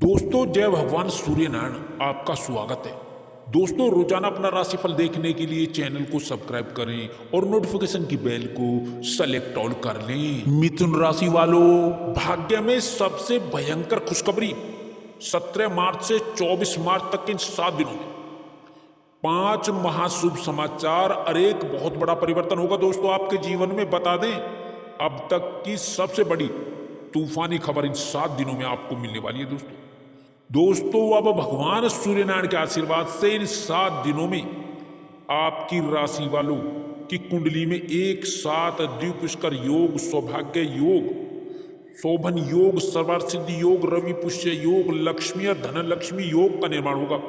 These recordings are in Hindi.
दोस्तों, जय भगवान सूर्यनारायण। आपका स्वागत है। दोस्तों, रोजाना अपना राशिफल देखने के लिए चैनल को सब्सक्राइब करें और नोटिफिकेशन की बेल को सेलेक्ट ऑल कर लें। मिथुन राशि वालों, भाग्य में सबसे भयंकर खुशखबरी 17 मार्च से 24 मार्च तक के इन 7 दिनों में 5 महाशुभ समाचार और एक बहुत बड़ा परिवर्तन होगा। दोस्तों, आपके जीवन में बता दें, अब तक की सबसे बड़ी तूफानी खबर इन 7 दिनों में आपको मिलने वाली है। दोस्तों, अब भगवान सूर्यनारायण के आशीर्वाद से इन 7 दिनों में आपकी राशि वालों की कुंडली में एक साथ द्विपुष्कर योग, सौभाग्य योग, शोभन योग, सर्वार्थ योग, रवि पुष्य योग, लक्ष्मी और धन लक्ष्मी योग का निर्माण होगा,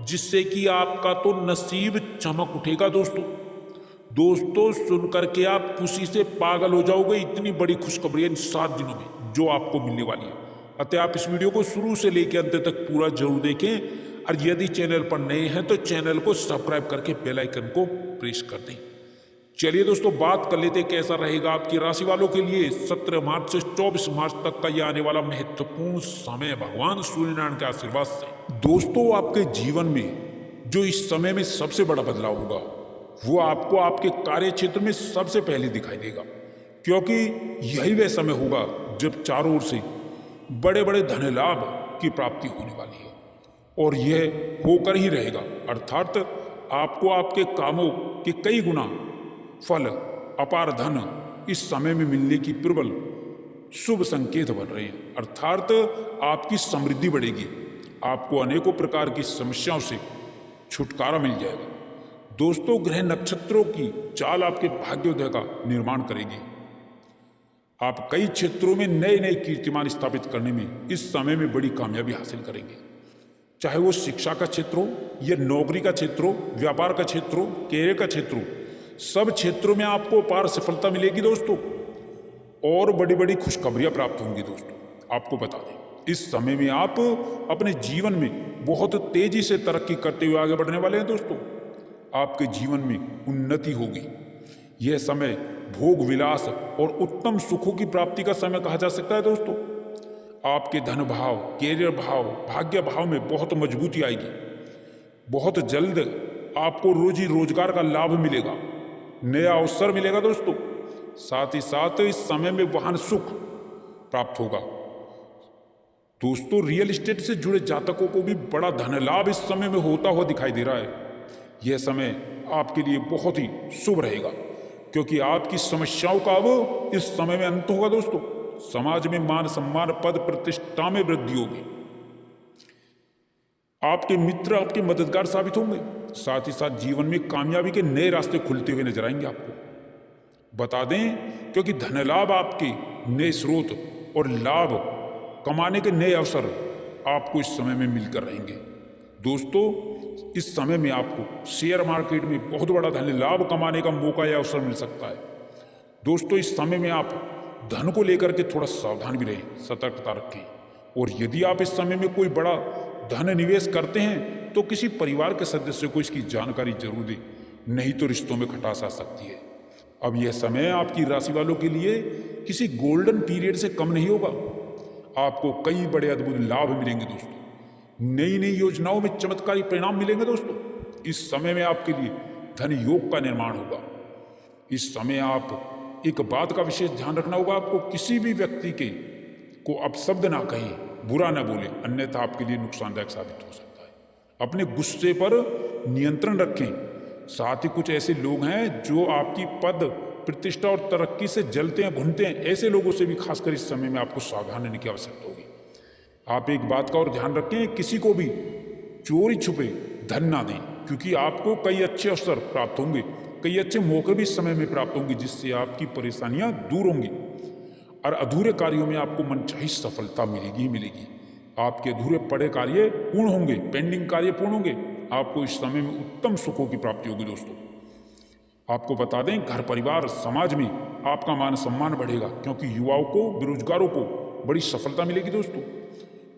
जिससे कि आपका तो नसीब चमक उठेगा। दोस्तों, सुनकर के आप खुशी से पागल हो जाओगे। इतनी बड़ी खुशखबरी इन 7 दिनों में जो आपको मिलने वाली है। अतः आप इस वीडियो को शुरू से लेकर अंत तक पूरा जरूर देखें और यदि चैनल पर नए हैं तो चैनल को सब्सक्राइब करके बेल आइकन को प्रेस कर दें। चलिए दोस्तों, बात कर लेते कैसा रहेगा आपकी राशि वालों के लिए 17 मार्च से 24 मार्च तक का यह आने वाला महत्वपूर्ण समय भगवान सूर्यनारायण के आशीर्वाद से। दोस्तों, आपके जीवन में जो इस समय में सबसे बड़ा बदलाव होगा वो आपको आपके कार्य क्षेत्र में सबसे पहले दिखाई देगा, क्योंकि यही वह समय होगा जब चारों ओर से बड़े बड़े धन लाभ की प्राप्ति होने वाली है और यह होकर ही रहेगा। अर्थात आपको आपके कामों के कई गुना फल, अपार धन इस समय में मिलने की प्रबल शुभ संकेत बन रहे हैं। अर्थात आपकी समृद्धि बढ़ेगी, आपको अनेकों प्रकार की समस्याओं से छुटकारा मिल जाएगा। दोस्तों, ग्रह नक्षत्रों की चाल आपके भाग्योदय का निर्माण करेगी। आप कई क्षेत्रों में नए नए कीर्तिमान स्थापित करने में इस समय में बड़ी कामयाबी हासिल करेंगे, चाहे वो शिक्षा का क्षेत्र हो या नौकरी का क्षेत्र हो, व्यापार का क्षेत्र हो, कैरियर का क्षेत्र हो, सब क्षेत्रों में आपको अपार सफलता मिलेगी दोस्तों, और बड़ी बड़ी खुशखबरियां प्राप्त होंगी। दोस्तों, आपको बता दें, इस समय में आप अपने जीवन में बहुत तेजी से तरक्की करते हुए आगे बढ़ने वाले हैं। दोस्तों, आपके जीवन में उन्नति होगी। यह समय भोग विलास और उत्तम सुखों की प्राप्ति का समय कहा जा सकता है। दोस्तों, आपके धन भाव, कैरियर भाव, भाग्य भाव में बहुत मजबूती आएगी। बहुत जल्द आपको रोजी रोजगार का लाभ मिलेगा, नया अवसर मिलेगा। दोस्तों, साथ ही साथ इस समय में वाहन सुख प्राप्त होगा। दोस्तों, रियल एस्टेट से जुड़े जातकों को भी बड़ा धन लाभ इस समय में होता हुआ दिखाई दे रहा है। यह समय आपके लिए बहुत ही शुभ रहेगा, क्योंकि आपकी समस्याओं का अब इस समय में अंत होगा। दोस्तों, समाज में मान सम्मान, पद प्रतिष्ठा में वृद्धि होगी। आपके मित्र आपके मददगार साबित होंगे। साथ ही साथ जीवन में कामयाबी के नए रास्ते खुलते हुए नजर आएंगे आपको। बता दें, क्योंकि धन लाभ, आपके नए स्रोत और लाभ कमाने के नए अवसर आपको इस समय में मिलकर रहेंगे। दोस्तों, इस समय में आपको शेयर मार्केट में बहुत बड़ा धन लाभ कमाने का मौका या अवसर मिल सकता है। दोस्तों, इस समय में आप धन को लेकर के थोड़ा सावधान भी रहें, सतर्कता रखें, और यदि आप इस समय में कोई बड़ा धन निवेश करते हैं तो किसी परिवार के सदस्य को इसकी जानकारी जरूर दें, नहीं तो रिश्तों में खटास आ सकती है। अब यह समय आपकी राशि वालों के लिए किसी गोल्डन पीरियड से कम नहीं होगा। आपको कई बड़े अद्भुत लाभ मिलेंगे। दोस्तों, नई नई योजनाओं में चमत्कारी परिणाम मिलेंगे। दोस्तों, इस समय में आपके लिए धन योग का निर्माण होगा। इस समय आप एक बात का विशेष ध्यान रखना होगा, आपको किसी भी व्यक्ति के को अपशब्द ना कहें, बुरा ना बोले, अन्यथा आपके लिए नुकसानदायक साबित हो सकता है। अपने गुस्से पर नियंत्रण रखें। साथ ही कुछ ऐसे लोग हैं जो आपकी पद प्रतिष्ठा और तरक्की से जलते हैं, घुनते हैं। ऐसे लोगों से भी खासकर इस समय में आपको सावधान रहने की आवश्यकता होगी। आप एक बात का और ध्यान रखें, किसी को भी चोरी छुपे धन ना दें, क्योंकि आपको कई अच्छे अवसर प्राप्त होंगे, कई अच्छे मौके भी इस समय में प्राप्त होंगे, जिससे आपकी परेशानियां दूर होंगी और अधूरे कार्यों में आपको मनचाही सफलता मिलेगी ही मिलेगी। आपके अधूरे पड़े कार्य पूर्ण होंगे, पेंडिंग कार्य पूर्ण होंगे। आपको इस समय में उत्तम सुखों की प्राप्ति होगी। दोस्तों, आपको बता दें, घर परिवार समाज में आपका मान सम्मान बढ़ेगा, क्योंकि युवाओं को, बेरोजगारों को बड़ी सफलता मिलेगी। दोस्तों,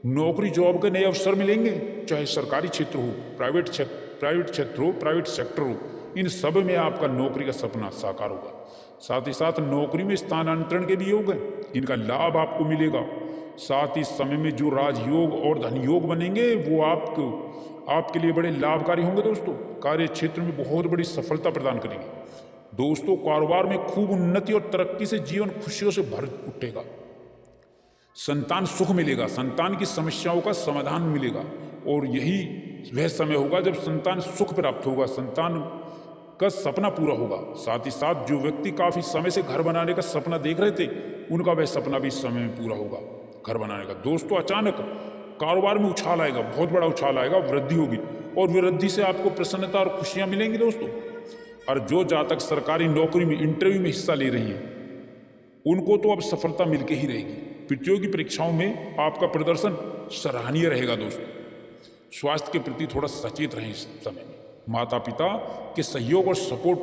नौकरी जॉब के नए अवसर मिलेंगे, चाहे सरकारी क्षेत्र हो, प्राइवेट क्षेत्र हो, प्राइवेट सेक्टर हो, इन सब में आपका नौकरी का सपना साकार होगा। साथ ही साथ नौकरी में स्थानांतरण के भी योग हैं, इनका लाभ आपको मिलेगा। साथ ही समय में जो राजयोग और धन योग बनेंगे वो आपके लिए बड़े लाभकारी होंगे दोस्तों। कार्य क्षेत्र में बहुत बड़ी सफलता प्रदान करेंगे दोस्तों। कारोबार में खूब उन्नति और तरक्की से जीवन खुशियों से भर उठेगा। संतान सुख मिलेगा, संतान की समस्याओं का समाधान मिलेगा और यही वह समय होगा जब संतान सुख प्राप्त होगा, संतान का सपना पूरा होगा। साथ ही साथ जो व्यक्ति काफी समय से घर बनाने का सपना देख रहे थे उनका वह सपना भी इस समय में पूरा होगा घर बनाने का। दोस्तों अचानक कारोबार में उछाल आएगा, बहुत बड़ा उछाल आएगा, वृद्धि होगी और वृद्धि से आपको प्रसन्नता और खुशियां मिलेंगी दोस्तों। और जो जातक सरकारी नौकरी में इंटरव्यू में हिस्सा ले रही हैं उनको तो अब सफलता मिलके ही रहेगी। प्रतियोगी परीक्षाओं में आपका प्रदर्शन सराहनीय रहेगा दोस्तों। स्वास्थ्य के प्रति थोड़ा सचेत रहें इस समय में। माता पिता के सहयोग और सपोर्ट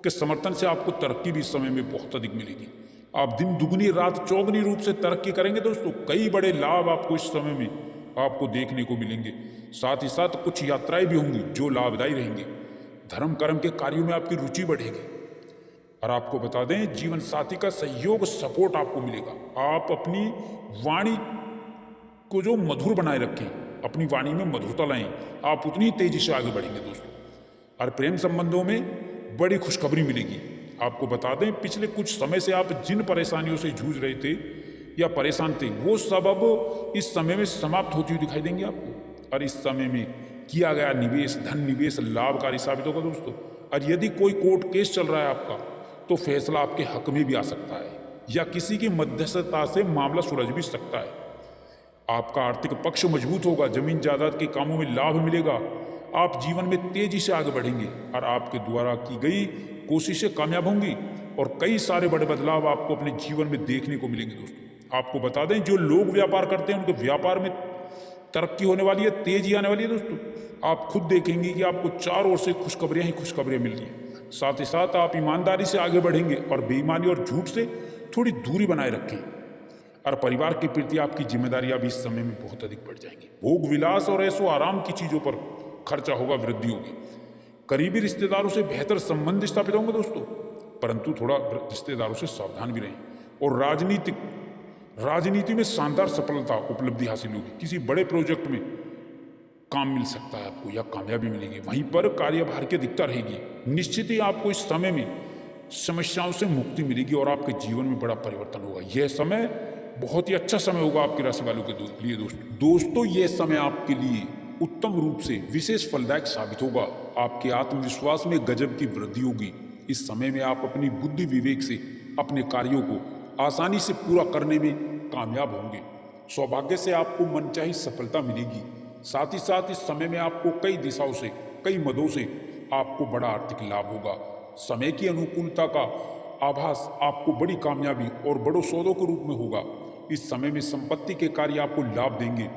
के समर्थन से आपको तरक्की भी इस समय में बहुत अधिक मिलेगी। आप दिन दुगनी रात चौगनी रूप से तरक्की करेंगे दोस्तों। कई बड़े लाभ आपको इस समय में आपको देखने को मिलेंगे। साथ ही साथ कुछ यात्राएं भी होंगी जो लाभदायी रहेंगी। धर्म कर्म के कार्यों में आपकी रुचि बढ़ेगी। और आपको बता दें जीवन साथी का सहयोग सपोर्ट आपको मिलेगा। आप अपनी वाणी को जो मधुर बनाए रखें, अपनी वाणी में मधुरता लाएं, आप उतनी तेजी से आगे बढ़ेंगे दोस्तों। और प्रेम संबंधों में बड़ी खुशखबरी मिलेगी। आपको बता दें पिछले कुछ समय से आप जिन परेशानियों से जूझ रहे थे या परेशान थे वो सब अब इस समय में समाप्त होती हुई दिखाई देंगे आपको। और इस समय में किया गया निवेश, धन निवेश लाभकारी साबित होगा दोस्तों। और यदि कोई कोर्ट केस चल रहा है आपका तो फैसला आपके हक में भी आ सकता है या किसी की मध्यस्थता से मामला सुलझ भी सकता है। आपका आर्थिक पक्ष मजबूत होगा, जमीन जायदाद के कामों में लाभ मिलेगा। आप जीवन में तेजी से आगे बढ़ेंगे और आपके द्वारा की गई कोशिशें कामयाब होंगी और कई सारे बड़े बदलाव आपको अपने जीवन में देखने को मिलेंगे दोस्तों। आपको बता दें जो लोग व्यापार करते हैं उनके व्यापार में तरक्की होने वाली है, तेजी आने वाली है दोस्तों। आप खुद देखेंगे कि आपको चारों ओर से खुशखबरियां ही खुशखबरियां मिल रही हैं। साथ ही साथ आप ईमानदारी से आगे बढ़ेंगे और बेईमानी और झूठ से थोड़ी दूरी बनाए रखें। और परिवार के प्रति आपकी जिम्मेदारियां भी इस समय में बहुत अधिक बढ़ जाएंगी। भोग विलास और ऐसो आराम की चीजों पर खर्चा होगा, वृद्धि होगी। करीबी रिश्तेदारों से बेहतर संबंध स्थापित होंगे दोस्तों, परंतु थोड़ा रिश्तेदारों से सावधान भी रहें। और राजनीति में शानदार सफलता उपलब्धि हासिल होगी। किसी बड़े प्रोजेक्ट में काम मिल सकता है आपको या कामयाबी मिलेगी। वहीं पर कार्यभार की अधिकता रहेगी। निश्चित ही आपको इस समय में समस्याओं से मुक्ति मिलेगी और आपके जीवन में बड़ा परिवर्तन होगा। यह समय बहुत ही अच्छा समय होगा आपकी राशि वालों के लिए दोस्तों। यह समय आपके लिए उत्तम रूप से विशेष फलदायक साबित होगा। आपके आत्मविश्वास में गजब की वृद्धि होगी। इस समय में आप अपनी बुद्धि विवेक से अपने कार्यों को आसानी से पूरा करने में कामयाब होंगे। सौभाग्य से आपको मनचाही सफलता मिलेगी। साथ ही साथ इस समय में आपको कई दिशाओं से, कई मदों से आपको बड़ा आर्थिक लाभ होगा। समय की अनुकूलता का आभास आपको बड़ी कामयाबी और बड़ों सौदों के रूप में होगा। इस समय में संपत्ति के कार्य आपको लाभ देंगे।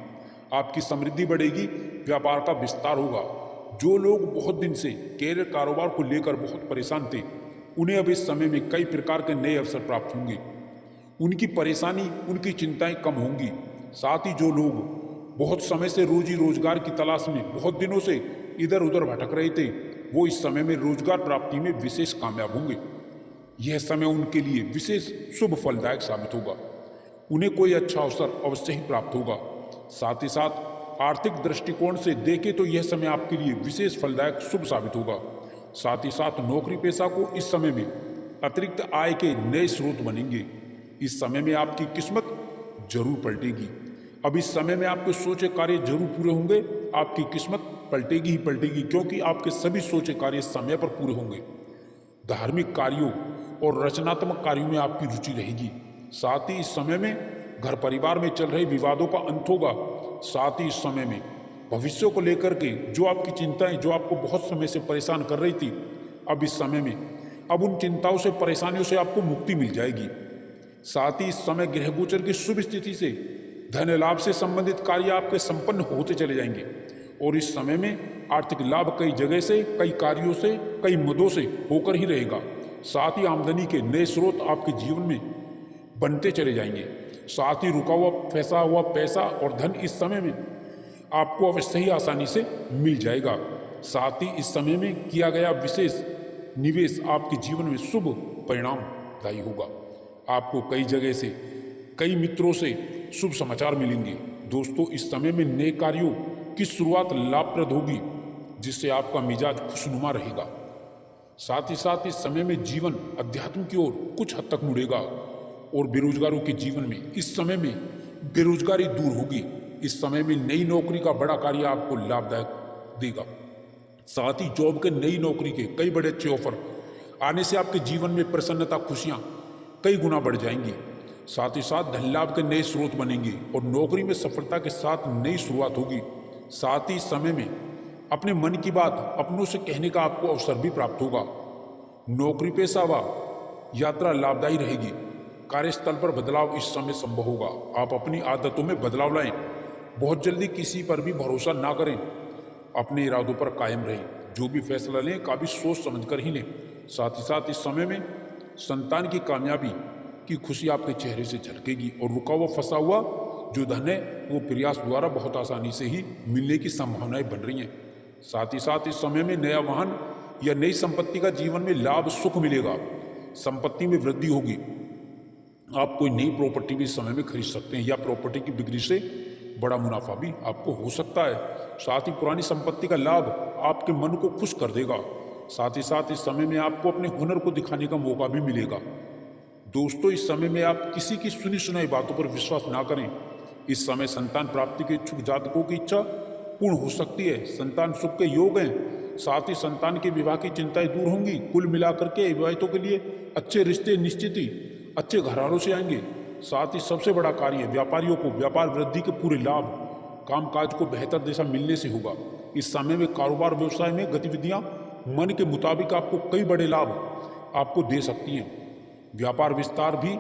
आपकी समृद्धि बढ़ेगी, व्यापार का विस्तार होगा। जो लोग बहुत दिन से कैरियर कारोबार को लेकर बहुत परेशान थे उन्हें अब इस समय में कई प्रकार के नए अवसर प्राप्त होंगे। उनकी परेशानी, उनकी चिंताएं कम होंगी। साथ ही जो लोग बहुत समय से रोजी रोजगार की तलाश में बहुत दिनों से इधर उधर भटक रहे थे वो इस समय में रोजगार प्राप्ति में विशेष कामयाब होंगे। यह समय उनके लिए विशेष शुभ फलदायक साबित होगा। उन्हें कोई अच्छा अवसर अवश्य ही प्राप्त होगा। साथ ही साथ आर्थिक दृष्टिकोण से देखें तो यह समय आपके लिए विशेष फलदायक शुभ साबित होगा। साथ ही साथ नौकरी पेशा को इस समय में अतिरिक्त आय के नए स्रोत बनेंगे। इस समय में आपकी किस्मत जरूर पलटेगी। अब इस समय में आपके सोचे कार्य जरूर पूरे होंगे। आपकी किस्मत पलटेगी ही पलटेगी क्योंकि आपके सभी सोचे कार्य समय पर पूरे होंगे। धार्मिक कार्यों और रचनात्मक कार्यों में आपकी रुचि रहेगी। साथ ही इस समय में घर परिवार में चल रहे विवादों का अंत होगा। साथ ही इस समय में भविष्य को लेकर के जो आपकी चिंताएं, जो आपको बहुत समय से परेशान कर रही थी, अब इस समय में अब उन चिंताओं से, परेशानियों से आपको मुक्ति मिल जाएगी। साथ ही इस समय ग्रह गोचर की शुभ स्थिति से धन लाभ से संबंधित कार्य आपके संपन्न होते चले जाएंगे और इस समय में आर्थिक लाभ कई जगह से, कई कार्यों से, कई मदों से होकर ही रहेगा। साथ ही आमदनी के नए स्रोत आपके जीवन में बनते चले जाएंगे। साथ ही रुका हुआ फंसा हुआ पैसा और धन इस समय में आपको अवश्य ही आसानी से मिल जाएगा। साथ ही इस समय में किया गया विशेष निवेश आपके जीवन में शुभ परिणामदायी होगा। आपको कई जगह से, कई मित्रों से शुभ समाचार मिलेंगे। दोस्तों, इस समय में नए कार्यों की शुरुआत लाभप्रद होगी, जिससे आपका मिजाज खुशनुमा रहेगा। साथ ही साथ इस समय में जीवन अध्यात्म की ओर कुछ हद तक मुड़ेगा और बेरोजगारों के जीवन में इस समय में बेरोजगारी दूर होगी। इस समय में नई नौकरी का बड़ा कार्य आपको लाभदायक देगा। साथ ही जॉब के नई नौकरी के कई बड़े अच्छे ऑफर आने से आपके जीवन में प्रसन्नता, खुशियां कई गुना बढ़ जाएंगी। साथ ही साथ धन लाभ के नए स्रोत बनेंगे और नौकरी में सफलता के साथ नई शुरुआत होगी। साथ ही इस समय में अपने मन की बात अपनों से कहने का आपको अवसर भी प्राप्त होगा। नौकरी पेशा व यात्रा लाभदायी रहेगी। कार्यस्थल पर बदलाव इस समय संभव होगा। आप अपनी आदतों में बदलाव लाएं। बहुत जल्दी किसी पर भी भरोसा ना करें। अपने इरादों पर कायम रहें। जो भी फैसला लें काफी सोच समझ कर ही लें। साथ ही साथ इस समय में संतान की कामयाबी की खुशी आपके चेहरे से झलकेगी और रुका हुआ फंसा हुआ जो धन है वो प्रयास द्वारा बहुत आसानी से ही मिलने की संभावनाएं बन रही हैं। साथ ही साथ इस समय में नया वाहन या नई संपत्ति का जीवन में लाभ, सुख मिलेगा। संपत्ति में वृद्धि होगी। आप कोई नई प्रॉपर्टी भी इस समय में खरीद सकते हैं या प्रॉपर्टी की बिक्री से बड़ा मुनाफा भी आपको हो सकता है। साथ ही पुरानी संपत्ति का लाभ आपके मन को खुश कर देगा। साथ ही साथ इस समय में आपको अपने हुनर को दिखाने का मौका भी मिलेगा। दोस्तों, इस समय में आप किसी की सुनी सुनाई बातों पर विश्वास ना करें। इस समय संतान प्राप्ति के इच्छुक जातकों की इच्छा पूर्ण हो सकती है। संतान सुख के योग हैं। साथ ही संतान के विवाह की चिंताएं दूर होंगी। कुल मिलाकर के विवाहितों के लिए अच्छे रिश्ते निश्चित ही अच्छे घरानों से आएंगे। साथ ही सबसे बड़ा कार्य व्यापारियों को व्यापार वृद्धि के पूरे लाभ, कामकाज को बेहतर दिशा मिलने से होगा। इस समय में कारोबार व्यवसाय में गतिविधियां मन के मुताबिक आपको कई बड़े लाभ आपको दे सकती हैं। व्यापार विस्तार भी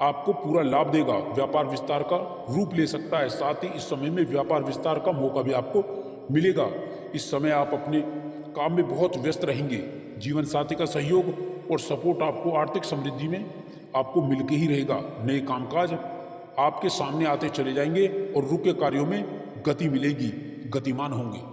आपको पूरा लाभ देगा। व्यापार विस्तार का रूप ले सकता है। साथ ही इस समय में व्यापार विस्तार का मौका भी आपको मिलेगा। इस समय आप अपने काम में बहुत व्यस्त रहेंगे। जीवन साथी का सहयोग और सपोर्ट आपको आर्थिक समृद्धि में आपको मिलके ही रहेगा। नए कामकाज आपके सामने आते चले जाएंगे और रुके कार्यों में गति मिलेगी, गतिमान होंगे।